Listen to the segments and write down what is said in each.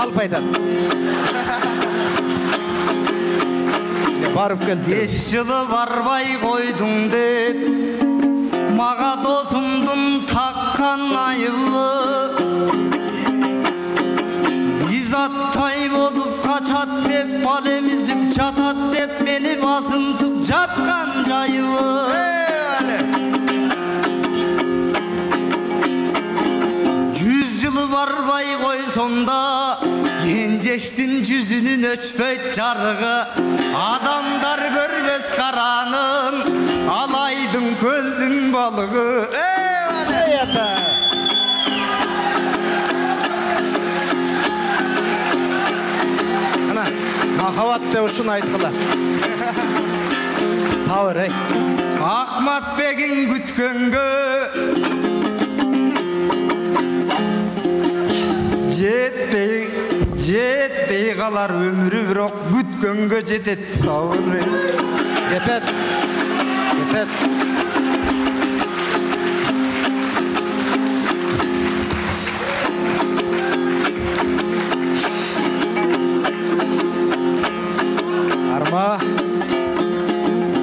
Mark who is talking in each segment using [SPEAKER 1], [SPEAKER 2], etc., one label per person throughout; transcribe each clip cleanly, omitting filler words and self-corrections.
[SPEAKER 1] қалып айтады. Барып келді.
[SPEAKER 2] 5 жылы барбай қойдың деп, маға досымдың таққан айыбы. Изаттай болып қачат деп, бал емізіп жатат деп, мені басынтып жатқан жайыбы. 100 жылы барбай қой сонда, кенжештің жүзінің өчпөйт жарығы. Адамдар көрбес қаранын, алайдың көлдің балығы.
[SPEAKER 1] Ана, махаббат деп үшін айтқылы. Сауыр, ей.
[SPEAKER 2] Ақмат бегін күткенге жетпей қалар өмірі, бірақ күткенге жетет. Сауыр, ей.
[SPEAKER 1] Жетет. Арма.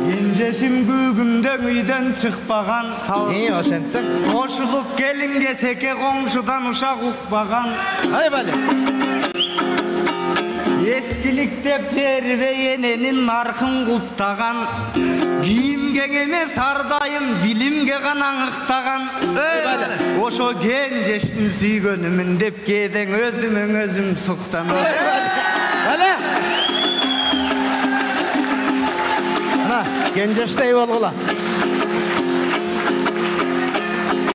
[SPEAKER 2] Кенжешім күгімден үйден шықпаған.
[SPEAKER 1] Не ошенсің?
[SPEAKER 2] Қошылып келінге секе қоңшыдан ұшақ ұқпаған.
[SPEAKER 1] Ай бәлі.
[SPEAKER 2] Ескіліктеп жербе ененің нарқын құптаған. Киімге емес ардайым білімге ғана ықтаған. Ошо кенжештің сүйгөнімін деп кеден өзімің өзім сұқтан.
[SPEAKER 1] Бәлі. Ана, кенжештей болғыла.